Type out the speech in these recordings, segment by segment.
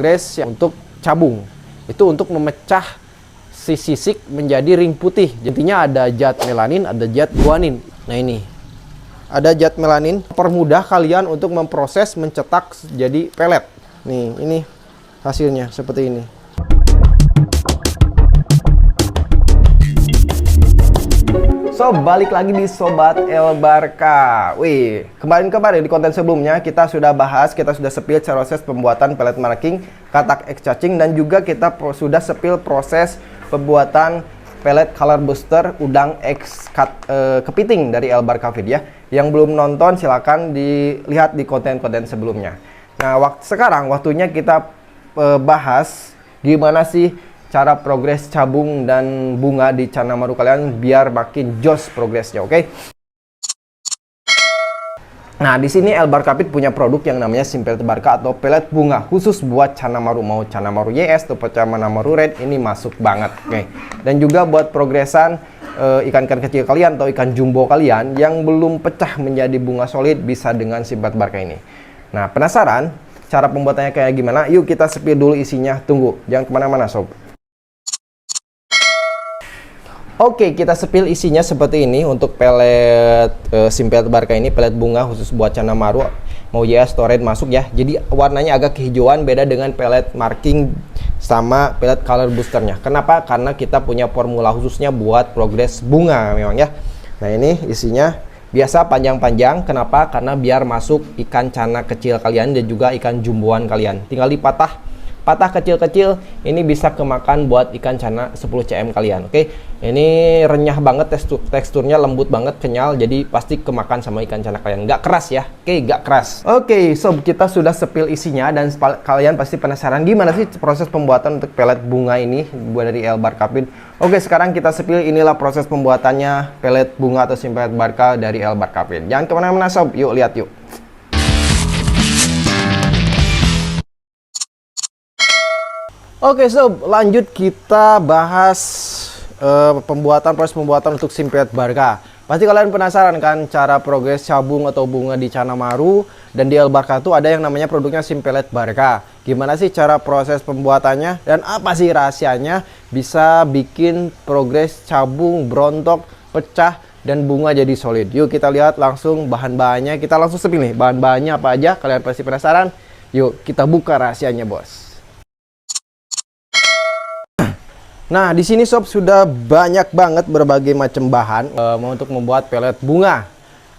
Progres yang untuk cabung itu untuk memecah si sisik menjadi ring putih. Intinya ada zat melanin, ada zat guanin. Nah ini ada zat melanin, permudah kalian untuk memproses, mencetak jadi pelet. Nih ini hasilnya seperti ini. So, balik lagi di Sobat Elbarka. Wih, kemarin di konten sebelumnya kita sudah bahas, kita sudah sepil proses pembuatan pelet marking, katak X cacing, dan juga kita sudah sepil proses pembuatan pelet color booster udang X kepiting dari Elbarka Feed ya. Yang belum nonton silahkan dilihat di konten-konten sebelumnya. Nah, sekarang waktunya kita bahas gimana sih cara progres cabung dan bunga di Canamaru kalian biar makin jos progresnya, oke? Nah, di sini Elbarka Feed punya produk yang namanya Simpelt Barca atau pelet bunga khusus buat Canamaru, mau Canamaru YS atau Canamaru Red, ini masuk banget, oke? Dan juga buat progresan ikan-ikan kecil kalian atau ikan jumbo kalian yang belum pecah menjadi bunga solid bisa dengan Simpelt Barca ini. Nah, penasaran cara pembuatannya kayak gimana? Yuk kita sepil dulu isinya, tunggu, jangan kemana-mana sob. Oke, kita sepil isinya seperti ini untuk pelet Simpelt Barca ini, pelet bunga khusus buat Canamaru, mau YS atau Red masuk ya. Jadi warnanya agak kehijauan, beda dengan pelet marking sama pelet color boosternya. Kenapa? Karena kita punya formula khususnya buat progres bunga memang ya. Nah ini isinya biasa panjang-panjang. Kenapa? Karena biar masuk ikan cana kecil kalian dan juga ikan jumboan kalian. Tinggal dipatah kecil-kecil, ini bisa kemakan buat ikan cana 10 cm kalian. Oke, ini renyah banget, teksturnya lembut banget, kenyal, jadi pasti kemakan sama ikan cana kalian. Nggak keras ya, oke, nggak keras. Oke, sob, kita sudah sepil isinya dan kalian pasti penasaran gimana sih proses pembuatan untuk pelet bunga ini buat dari Elbarka Feed. Oke, sekarang kita sepil, inilah proses pembuatannya pelet bunga atau Simpelt Barca dari Elbarka Feed. Jangan kemana-mana sob, yuk lihat yuk. Oke sob, lanjut kita bahas proses pembuatan untuk Simpelt Barca. Pasti kalian penasaran kan cara progres cabung atau bunga di Canamaru dan di Elbarka itu ada yang namanya produknya Simpelt Barca. Gimana sih cara proses pembuatannya dan apa sih rahasianya bisa bikin progres cabung berontok, pecah, dan bunga jadi solid? Yuk kita lihat langsung bahan-bahannya, kita langsung sepil nih bahan-bahannya apa aja, kalian pasti penasaran. Yuk kita buka rahasianya bos. Nah, di sini sob sudah banyak banget berbagai macam bahan untuk membuat pelet bunga.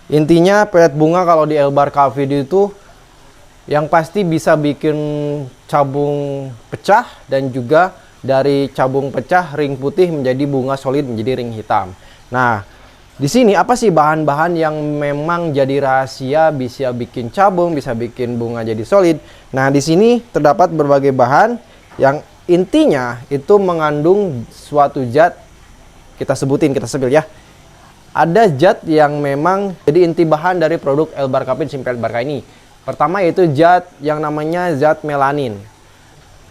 Intinya pelet bunga kalau di Elbarka Feed itu yang pasti bisa bikin cabung pecah dan juga dari cabung pecah ring putih menjadi bunga solid menjadi ring hitam. Nah, di sini apa sih bahan-bahan yang memang jadi rahasia bisa bikin cabung, bisa bikin bunga jadi solid? Nah, di sini terdapat berbagai bahan yang intinya itu mengandung suatu zat, kita sebutin, kita sepil ya. Ada zat yang memang jadi inti bahan dari produk Elbarka Feed Simpelt Barca ini. Pertama yaitu zat yang namanya zat melanin.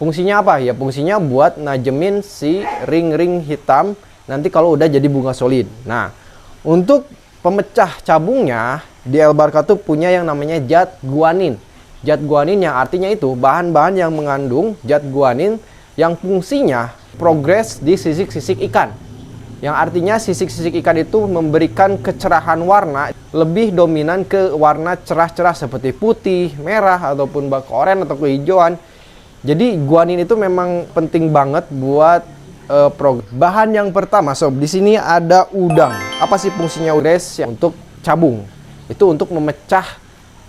Fungsinya apa? Ya fungsinya buat najemin si ring-ring hitam nanti kalau udah jadi bunga solid. Nah, untuk pemecah cabungnya di Elbarka tuh punya yang namanya zat guanin. Zat guanin yang artinya itu bahan-bahan yang mengandung zat guanin yang fungsinya progres di sisik-sisik ikan. Yang artinya sisik-sisik ikan itu memberikan kecerahan warna lebih dominan ke warna cerah-cerah seperti putih, merah, ataupun oranye atau kehijauan. Jadi guanin itu memang penting banget buat bahan yang pertama sob, di sini ada udang. Apa sih fungsinya udang? Untuk cabung. Itu untuk memecah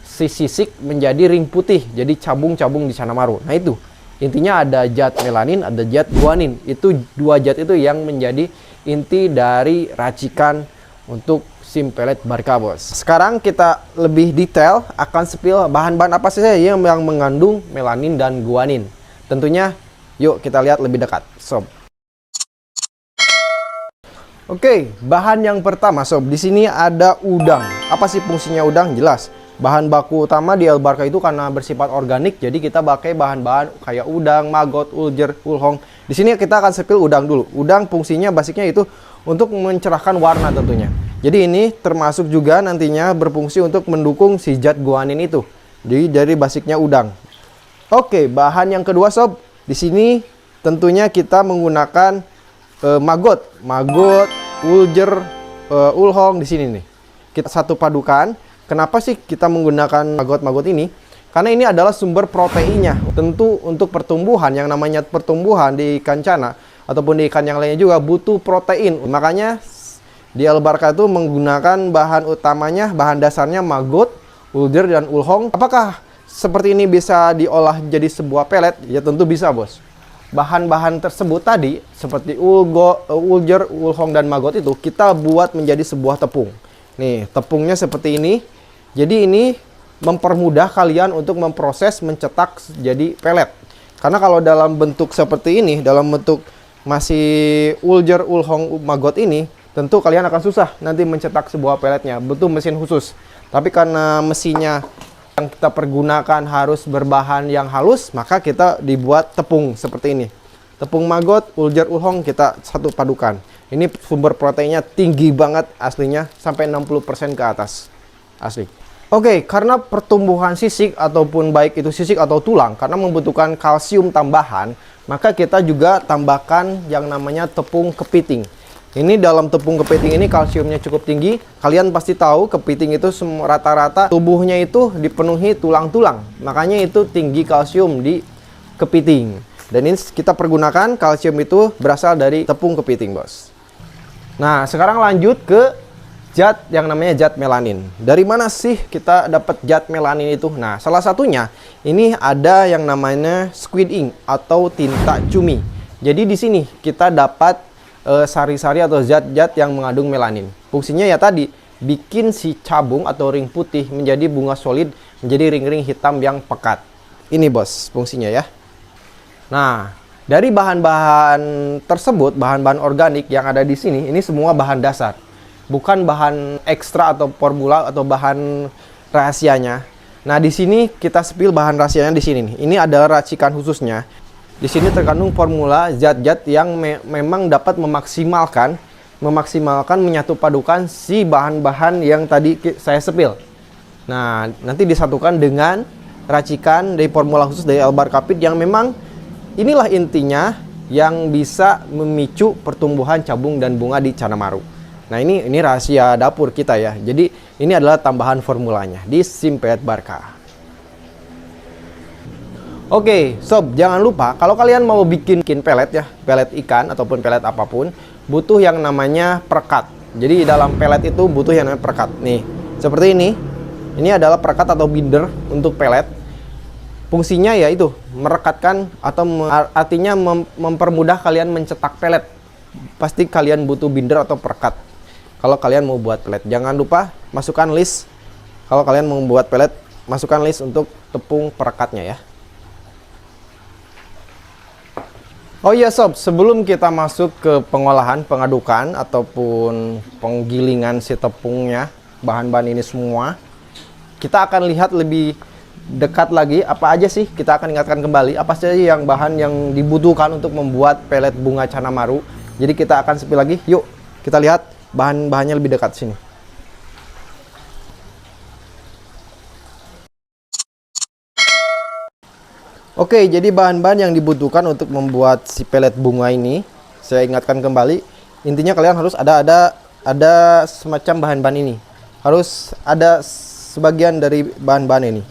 si sisik menjadi ring putih, jadi cabung-cabung di Canamaru. Nah itu intinya ada zat melanin, ada zat guanin. Itu dua zat itu yang menjadi inti dari racikan untuk Simpelt Barca bos. Sekarang kita lebih detail akan sepil bahan-bahan apa saja yang mengandung melanin dan guanin. Tentunya yuk kita lihat lebih dekat sob. Oke, bahan yang pertama sob, di sini ada udang. Apa sih fungsinya udang? Jelas. Bahan baku utama di Elbarka itu karena bersifat organik, jadi kita pakai bahan-bahan kayak udang, maggot, uljer, ulhong. Di sini kita akan sepil udang dulu. Udang fungsinya basicnya itu untuk mencerahkan warna tentunya. Jadi ini termasuk juga nantinya berfungsi untuk mendukung si zat guanin itu. Jadi dari basicnya udang. Oke, bahan yang kedua sob. Di sini tentunya kita menggunakan maggot, uljer, ulhong di sini nih. Kita satu padukan. Kenapa sih kita menggunakan maggot ini? Karena ini adalah sumber proteinnya. Tentu untuk pertumbuhan, yang namanya pertumbuhan di ikan cana ataupun di ikan yang lainnya juga butuh protein. Makanya di Albarka itu menggunakan bahan utamanya, bahan dasarnya maggot, uljer, dan ulhong. Apakah seperti ini bisa diolah jadi sebuah pelet? Ya tentu bisa, bos. Bahan-bahan tersebut tadi seperti uljer, ulhong, dan maggot itu kita buat menjadi sebuah tepung. Nih, tepungnya seperti ini. Jadi ini mempermudah kalian untuk memproses, mencetak jadi pelet. Karena kalau dalam bentuk seperti ini, dalam bentuk masih uljer, ulhong, maggot ini, tentu kalian akan susah nanti mencetak sebuah peletnya. Butuh mesin khusus. Tapi karena mesinnya yang kita pergunakan harus berbahan yang halus, maka kita dibuat tepung seperti ini. Tepung maggot, uljer, ulhong kita satu padukan. Ini sumber proteinnya tinggi banget aslinya, sampai 60% ke atas. Asli. Oke, karena pertumbuhan sisik ataupun baik itu sisik atau tulang, karena membutuhkan kalsium tambahan, maka kita juga tambahkan yang namanya tepung kepiting. Ini dalam tepung kepiting ini kalsiumnya cukup tinggi. Kalian pasti tahu kepiting itu rata-rata tubuhnya itu dipenuhi tulang-tulang. Makanya itu tinggi kalsium di kepiting. Dan ini kita pergunakan kalsium itu berasal dari tepung kepiting, bos. Nah, sekarang lanjut ke zat yang namanya zat melanin. Dari mana sih kita dapat zat melanin itu? Nah, salah satunya ini ada yang namanya squid ink atau tinta cumi. Jadi di sini kita dapat sari-sari atau zat-zat yang mengandung melanin. Fungsinya ya tadi, bikin si cabung atau ring putih menjadi bunga solid, menjadi ring-ring hitam yang pekat. Ini, bos, fungsinya ya. Nah, dari bahan-bahan tersebut, bahan-bahan organik yang ada di sini, ini semua bahan dasar. Bukan bahan ekstra atau formula atau bahan rahasianya. Nah, di sini kita spill bahan rahasianya di sini nih. Ini adalah racikan khususnya. Di sini terkandung formula zat-zat yang memang dapat memaksimalkan menyatu padukan si bahan-bahan yang tadi saya spill. Nah, nanti disatukan dengan racikan dari formula khusus dari Albarka Feed yang memang inilah intinya yang bisa memicu pertumbuhan cabung dan bunga di Cana Maru. Nah, ini rahasia dapur kita ya. Jadi ini adalah tambahan formulanya di SIM Pelet Barka. Oke, sob, jangan lupa kalau kalian mau bikin pelet ya, pelet ikan ataupun pelet apapun, butuh yang namanya perekat. Jadi dalam pelet itu butuh yang namanya perekat. Nih, seperti ini. Ini adalah perekat atau binder untuk pelet. Fungsinya ya itu, merekatkan atau artinya mempermudah kalian mencetak pelet. Pasti kalian butuh binder atau perekat kalau kalian mau buat pelet. Jangan lupa masukkan list kalau kalian mau buat pelet, masukkan list untuk tepung perekatnya ya. Oh iya sob, sebelum kita masuk ke pengolahan, pengadukan ataupun penggilingan si tepungnya, bahan-bahan ini semua, kita akan lihat lebih dekat lagi apa aja sih, kita akan ingatkan kembali apa saja yang bahan yang dibutuhkan untuk membuat pelet bunga Cana Maru. Jadi kita akan spill lagi, yuk kita lihat bahan-bahannya lebih dekat sini. Oke, jadi bahan-bahan yang dibutuhkan untuk membuat si pelet bunga ini, saya ingatkan kembali, intinya kalian harus ada semacam bahan-bahan ini. Harus ada sebagian dari bahan-bahan ini.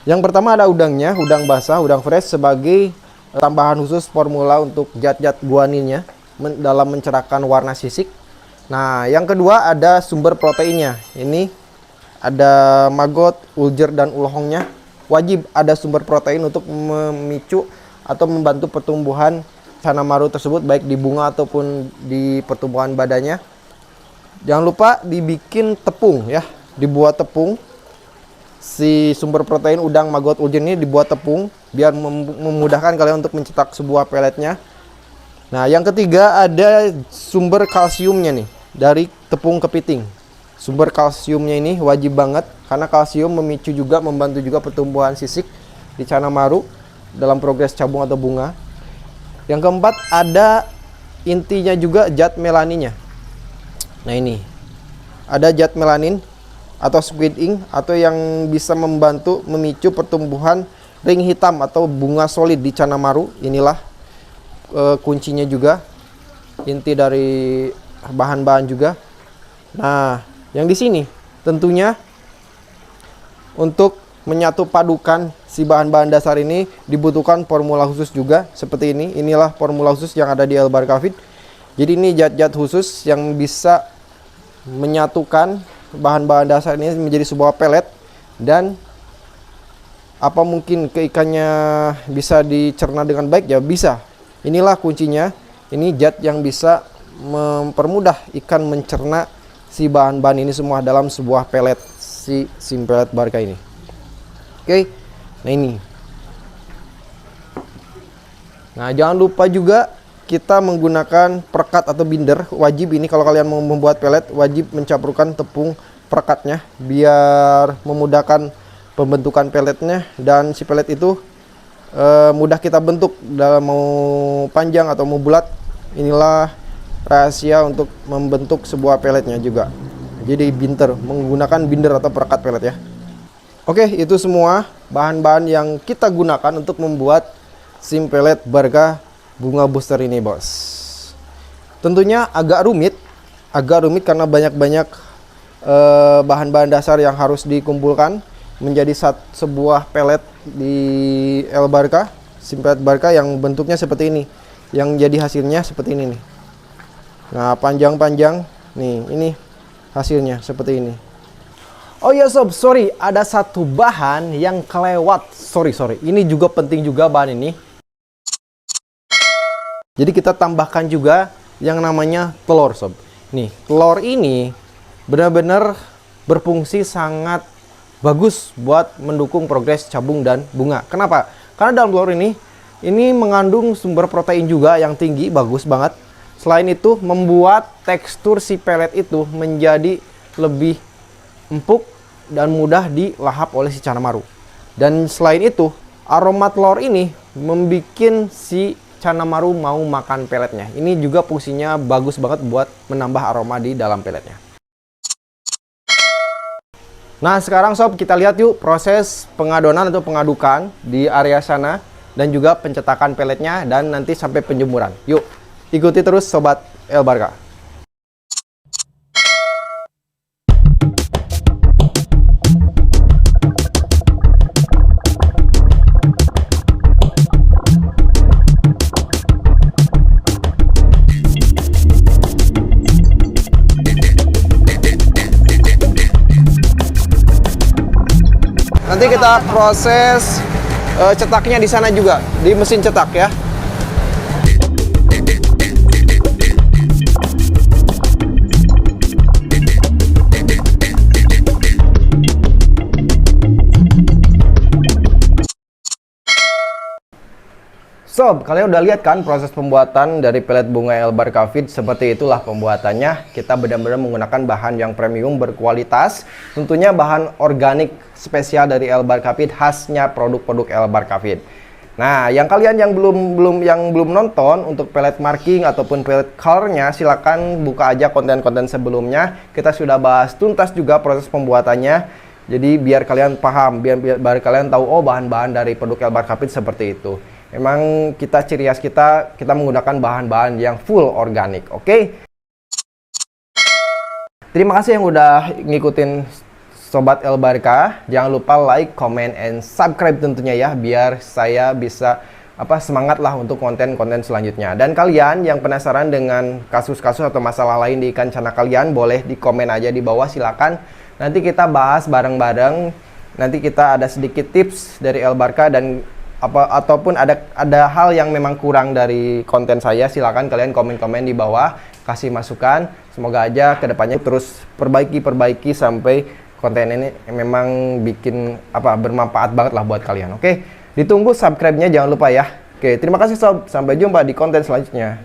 Yang pertama ada udangnya, udang basah, udang fresh sebagai tambahan khusus formula untuk zat-zat guaninnya dalam mencerahkan warna sisik. Nah, yang kedua ada sumber proteinnya. Ini ada maggot, uljer, dan ulhongnya. Wajib ada sumber protein untuk memicu atau membantu pertumbuhan Cana Maru tersebut, baik di bunga ataupun di pertumbuhan badannya. Jangan lupa dibikin tepung ya, dibuat tepung. Si sumber protein udang, maggot, uljer ini dibuat tepung biar memudahkan kalian untuk mencetak sebuah peletnya. Nah, yang ketiga ada sumber kalsiumnya nih dari tepung kepiting. Sumber kalsiumnya ini wajib banget karena kalsium memicu juga, membantu juga pertumbuhan sisik di Cana Maru dalam progres cabung atau bunga. Yang keempat ada intinya juga zat melaninnya. Nah, ini ada zat melanin atau squid ink atau yang bisa membantu memicu pertumbuhan ring hitam atau bunga solid di Canamaru. Inilah kuncinya juga, inti dari bahan-bahan juga. Nah, yang di sini tentunya untuk menyatu padukan si bahan-bahan dasar ini dibutuhkan formula khusus juga seperti ini. Inilah formula khusus yang ada di Elbar Cavid. Jadi ini zat-zat khusus yang bisa menyatukan bahan-bahan dasar ini menjadi sebuah pelet, dan apa mungkin keikannya bisa dicerna dengan baik? Ya bisa. Inilah kuncinya. Ini zat yang bisa mempermudah ikan mencerna si bahan-bahan ini semua dalam sebuah pelet, si SIM pelet Barca ini. Oke. Nah ini. Nah jangan lupa juga kita menggunakan perekat atau binder. Wajib ini kalau kalian mau membuat pelet, wajib mencampurkan tepung perekatnya biar memudahkan pembentukan peletnya, dan si pelet itu mudah kita bentuk dalam mau panjang atau mau bulat. Inilah rahasia untuk membentuk sebuah peletnya juga. Jadi menggunakan binder atau perekat pelet ya. Oke, itu semua bahan-bahan yang kita gunakan untuk membuat SIM pelet Barca bunga booster ini, bos. Tentunya agak rumit karena banyak-banyak bahan-bahan dasar yang harus dikumpulkan menjadi sebuah pelet di El Barca, SIM pelet Barca yang bentuknya seperti ini. Yang jadi hasilnya seperti ini nih. Nah, panjang-panjang nih, ini hasilnya seperti ini. Oh ya sob, sorry, ada satu bahan yang kelewat. Sorry. Ini juga penting juga bahan ini. Jadi kita tambahkan juga yang namanya telur sob. Nih, telur ini benar-benar berfungsi sangat bagus buat mendukung progres cabung dan bunga. Kenapa? Karena dalam telur ini mengandung sumber protein juga yang tinggi, bagus banget. Selain itu membuat tekstur si pelet itu menjadi lebih empuk dan mudah dilahap oleh si Canamaru. Dan selain itu, aroma telur ini membuat si Canamaru mau makan peletnya. Ini juga fungsinya bagus banget buat menambah aroma di dalam peletnya. Nah, sekarang sob, kita lihat yuk proses pengadonan atau pengadukan di area sana, dan juga pencetakan peletnya, dan nanti sampai penjemuran. Yuk, ikuti terus sobat El Barca. Nanti kita proses cetaknya di sana juga, di mesin cetak ya. Sob, kalian udah lihat kan proses pembuatan dari pelet bunga Elbar Cavid? Seperti itulah pembuatannya. Kita benar-benar menggunakan bahan yang premium berkualitas. Tentunya bahan organik spesial dari Elbar Cavid, khasnya produk-produk Elbar Cavid. Nah, yang kalian yang belum nonton untuk pelet marking ataupun pelet colornya, silakan buka aja konten-konten sebelumnya. Kita sudah bahas tuntas juga proses pembuatannya. Jadi biar kalian paham, biar kalian tahu oh bahan-bahan dari produk Elbar Cavid seperti itu. Memang ciri khas kita menggunakan bahan-bahan yang full organik, oke? Terima kasih yang udah ngikutin Sobat El Barca. Jangan lupa like, comment, and subscribe tentunya ya, biar saya bisa semangat lah untuk konten-konten selanjutnya. Dan kalian yang penasaran dengan kasus-kasus atau masalah lain di ikan cana kalian, boleh di komen aja di bawah, silakan. Nanti kita bahas bareng-bareng. Nanti kita ada sedikit tips dari El Barca, dan ataupun ada hal yang memang kurang dari konten saya, silakan kalian komen-komen di bawah, kasih masukan. Semoga aja kedepannya terus perbaiki sampai konten ini memang bikin bermanfaat banget lah buat kalian. Oke, ditunggu subscribe-nya jangan lupa ya. Oke, terima kasih sob, sampai jumpa di konten selanjutnya.